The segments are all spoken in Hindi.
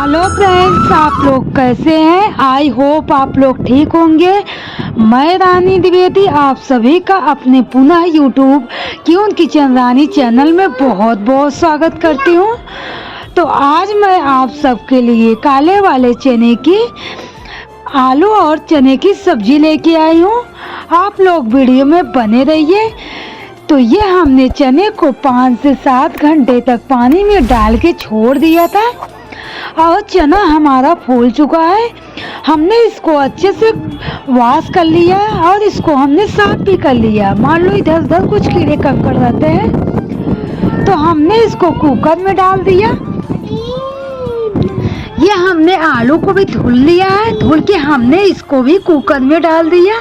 हेलो फ्रेंड्स, आप लोग कैसे हैं? आई होप आप लोग ठीक होंगे। मैं रानी द्विवेदी आप सभी का अपने पुनः यूट्यूब क्यों किचन रानी चैनल में बहुत बहुत स्वागत करती हूँ। तो आज मैं आप सबके लिए काले वाले चने की आलू और चने की सब्जी लेके आई हूँ। आप लोग वीडियो में बने रहिए। तो ये हमने चने को 5 से 7 घंटे तक पानी में डाल के छोड़ दिया था और चना हमारा फूल चुका है। हमने इसको अच्छे से वॉश कर लिया और इसको हमने साफ भी कर लिया। मान लो इधर उधर कुछ कीड़े कंकड़ रहते हैं तो हमने इसको कुकर में डाल दिया। ये हमने आलू को भी धुल लिया है, धुल के हमने इसको भी कुकर में डाल दिया।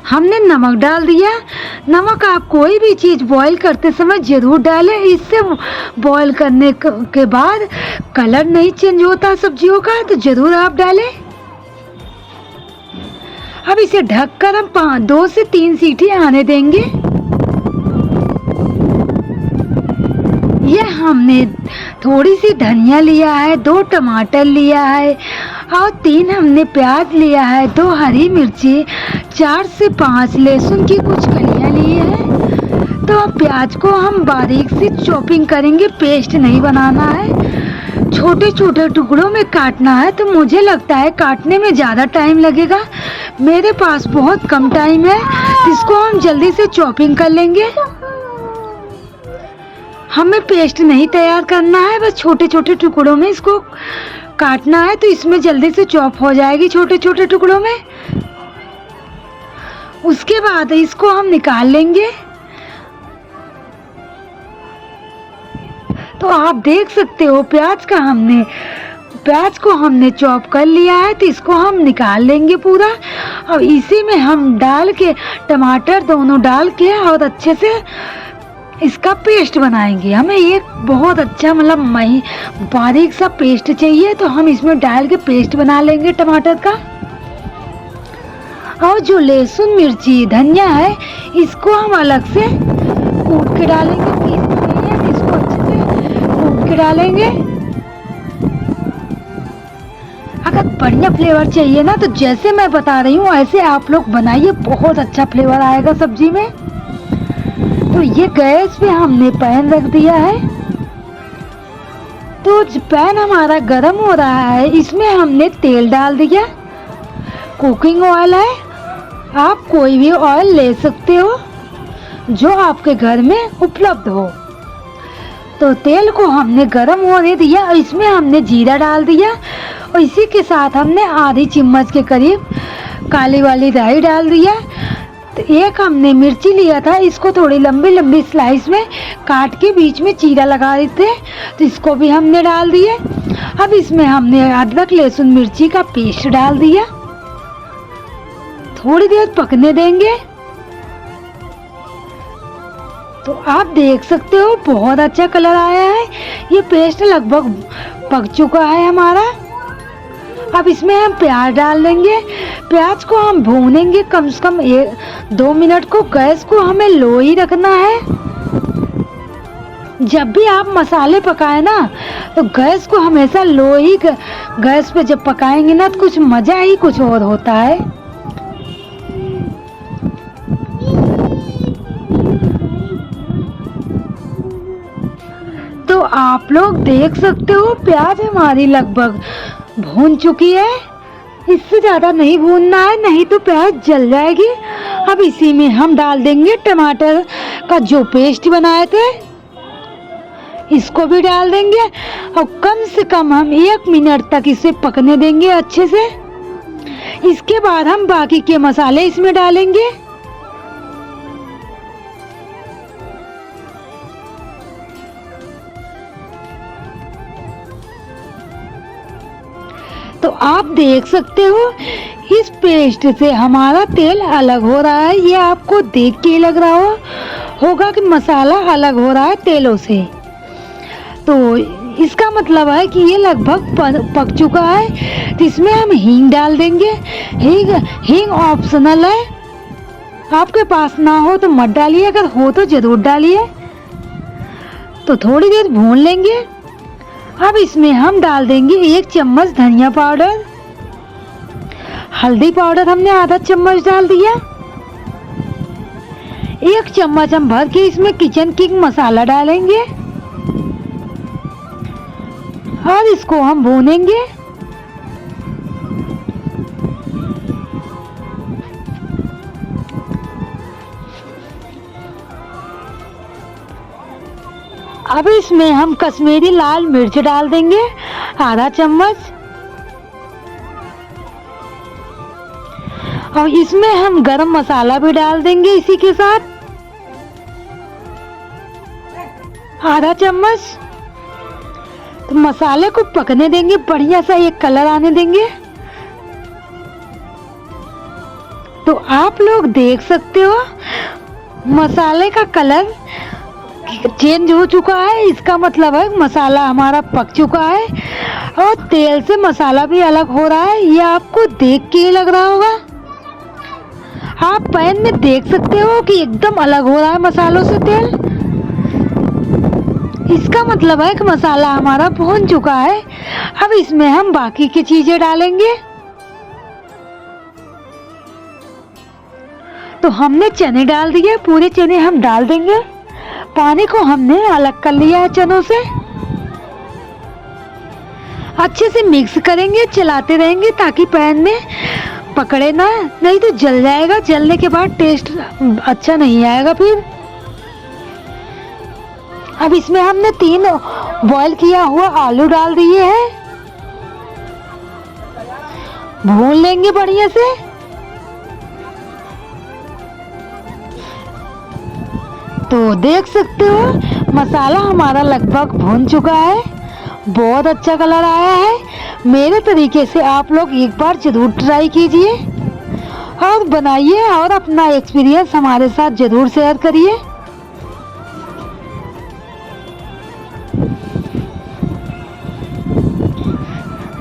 हमने नमक डाल दिया। नमक आप कोई भी चीज़ बॉईल करते समय ज़रूर डालें, इससे बॉईल करने के बाद कलर नहीं चेंज होता सब्जियों का, तो ज़रूर आप डालें। अब इसे ढककर हम 2 से 3 सीटी आने देंगे। ये हमने थोड़ी सी धनिया लिया है, 2 टमाटर लिया है और 3 हमने प्याज लिया है, 2 हरी मिर्ची, 4 से 5 लहसुन की कुछ कलियां ली है। तो अब प्याज को हम बारीक से चॉपिंग करेंगे, पेस्ट नहीं बनाना है। छोटे छोटे टुकड़ों में काटना है। तो मुझे लगता है काटने में ज़्यादा टाइम लगेगा, मेरे पास बहुत कम टाइम है, इसको हम जल्दी से चॉपिंग कर लेंगे। हमें पेस्ट नहीं तैयार करना है, बस छोटे छोटे टुकड़ों में इसको काटना है, तो इसमें जल्दी से चॉप हो जाएगी छोटे छोटे टुकड़ों में। उसके बाद इसको हम निकाल लेंगे। तो आप देख सकते हो प्याज को हमने चॉप कर लिया है, तो इसको हम निकाल लेंगे पूरा। और इसी में हम डाल के टमाटर दोनों डाल के और अच्छे से इसका पेस्ट बनाएंगे। हमें एक बहुत अच्छा बारीक सा पेस्ट चाहिए, तो हम इसमें डाल के पेस्ट बना लेंगे टमाटर का। और जो लहसुन मिर्ची धनिया है इसको हम अलग से कूट के डालेंगे, पीस नहीं है, इसको अच्छे से कूट के डालेंगे। अगर बढ़िया फ्लेवर चाहिए ना, तो जैसे मैं बता रही हूँ ऐसे आप लोग बनाइए, बहुत अच्छा फ्लेवर आएगा सब्जी में। तो ये गैस पे हमने पैन रख दिया है। तो पैन हमारा गरम हो रहा है, इसमें हमने तेल डाल दिया। कुकिंग ऑयल है, आप कोई भी ऑयल ले सकते हो जो आपके घर में उपलब्ध हो। तो तेल को हमने गरम होने दिया और इसमें हमने जीरा डाल दिया और इसी के साथ हमने आधी चम्मच के करीब काली वाली राई डाल दिया। तो एक हमने मिर्ची लिया था, इसको थोड़ी लंबी लंबी स्लाइस में काट के बीच में चीरा लगा देते, तो इसको भी हमने डाल दिए। अब इसमें हमने अदरक लहसुन मिर्ची का पेस्ट डाल दिया, थोड़ी देर पकने देंगे। तो आप देख सकते हो बहुत अच्छा कलर आया है, ये पेस्ट लगभग पक चुका है हमारा। अब इसमें हम प्याज डाल देंगे। प्याज को हम भूनेंगे कम से कम 1-2 मिनट को। गैस को हमें लो ही रखना है। जब भी आप मसाले पकाए ना, तो गैस को हमेशा लो ही गैस पे जब पकाएंगे ना, तो कुछ मजा ही कुछ और होता है। तो आप लोग देख सकते हो प्याज हमारी लगभग भून चुकी है, इससे ज़्यादा नहीं भूनना है, नहीं तो प्याज जल जाएगी। अब इसी में हम डाल देंगे टमाटर का जो पेस्ट बनाए थे, इसको भी डाल देंगे और कम से कम हम 1 मिनट तक इसे पकने देंगे अच्छे से। इसके बाद हम बाकी के मसाले इसमें डालेंगे। तो आप देख सकते हो इस पेस्ट से हमारा तेल अलग हो रहा है। ये आपको देख के लग रहा होगा कि मसाला अलग हो रहा है तेलों से। तो इसका मतलब है कि ये लगभग पक चुका है। तो इसमें हम हींग डाल देंगे। हींग ऑप्शनल है, आपके पास ना हो तो मत डालिए, अगर हो तो ज़रूर डालिए। तो थोड़ी देर भून लेंगे। अब इसमें हम डाल देंगे 1 चम्मच धनिया पाउडर, हल्दी पाउडर हमने आधा चम्मच डाल दिया। 1 चम्मच हम भर के इसमें किचन किंग मसाला डालेंगे और इसको हम भूनेंगे। अब इसमें हम कश्मीरी लाल मिर्च डाल देंगे आधा चम्मच और इसमें हम गरम मसाला भी डाल देंगे इसी के साथ आधा चम्मच। तो मसाले को पकने देंगे, बढ़िया सा एक कलर आने देंगे। तो आप लोग देख सकते हो मसाले का कलर चेंज हो चुका है, इसका मतलब है मसाला हमारा पक चुका है और तेल से मसाला भी अलग हो रहा है। ये आपको देख के ही लग रहा होगा, आप पैन में देख सकते हो कि एकदम अलग हो रहा है मसालों से तेल। इसका मतलब है कि मसाला हमारा भून चुका है। अब इसमें हम बाकी की चीजें डालेंगे। तो हमने चने डाल दिए, पूरे चने हम डाल देंगे। पानी को हमने अलग कर लिया है चनों से। अच्छे से मिक्स करेंगे, चलाते रहेंगे ताकि पैन में पकड़े ना, नहीं तो जल जाएगा। जलने के बाद टेस्ट अच्छा नहीं आएगा फिर। अब इसमें हमने 3 बॉईल किया हुआ आलू डाल दिए हैं, भून लेंगे बढ़िया से। तो देख सकते हो मसाला हमारा लगभग भून चुका है, बहुत अच्छा कलर आया है। मेरे तरीके से आप लोग एक बार जरूर ट्राई कीजिए और बनाइए और अपना एक्सपीरियंस हमारे साथ जरूर शेयर करिए।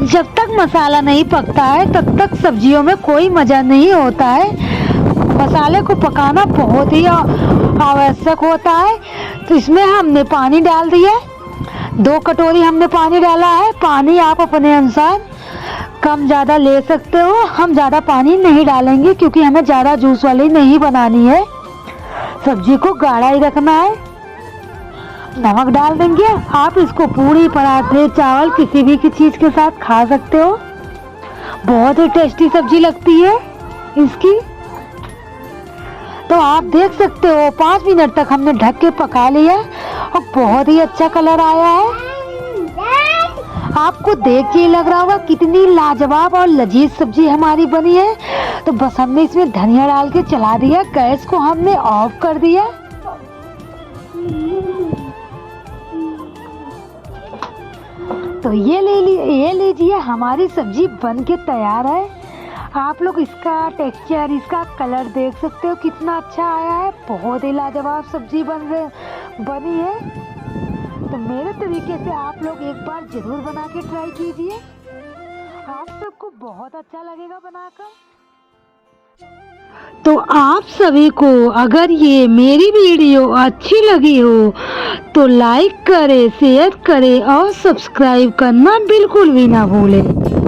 जब तक मसाला नहीं पकता है तब तक सब्जियों में कोई मज़ा नहीं होता है। मसाले को पकाना बहुत ही आवश्यक होता है। तो इसमें हमने पानी डाल दिया, 2 कटोरी हमने पानी डाला है। पानी आप अपने अनुसार कम ज़्यादा ले सकते हो, हम ज़्यादा पानी नहीं डालेंगे क्योंकि हमें ज़्यादा जूस वाली नहीं बनानी है, सब्जी को गाढ़ा ही रखना है। नमक डाल देंगे। आप इसको पूरी पराठे चावल किसी भी की चीज़ के साथ खा सकते हो, बहुत ही टेस्टी सब्जी लगती है इसकी। तो आप देख सकते हो 5 मिनट तक हमने ढक के पका लिया और बहुत ही अच्छा कलर आया है। आपको देख के लग रहा होगा कितनी लाजवाब और लजीज सब्जी हमारी बनी है। तो बस हमने इसमें धनिया डाल के चला दिया, गैस को हमने ऑफ कर दिया। तो ये लीजिए हमारी सब्जी बन के तैयार है। आप लोग इसका टेक्सचर, इसका कलर देख सकते हो कितना अच्छा आया है, बहुत ही लाजवाब सब्जी बनी है। तो मेरे तरीके से आप लोग एक बार जरूर बना के ट्राई कीजिए, आप सबको बहुत अच्छा लगेगा बनाकर। तो आप सभी को अगर ये मेरी वीडियो अच्छी लगी हो तो लाइक करें, शेयर करें और सब्सक्राइब करना बिल्कुल भी ना भूलें।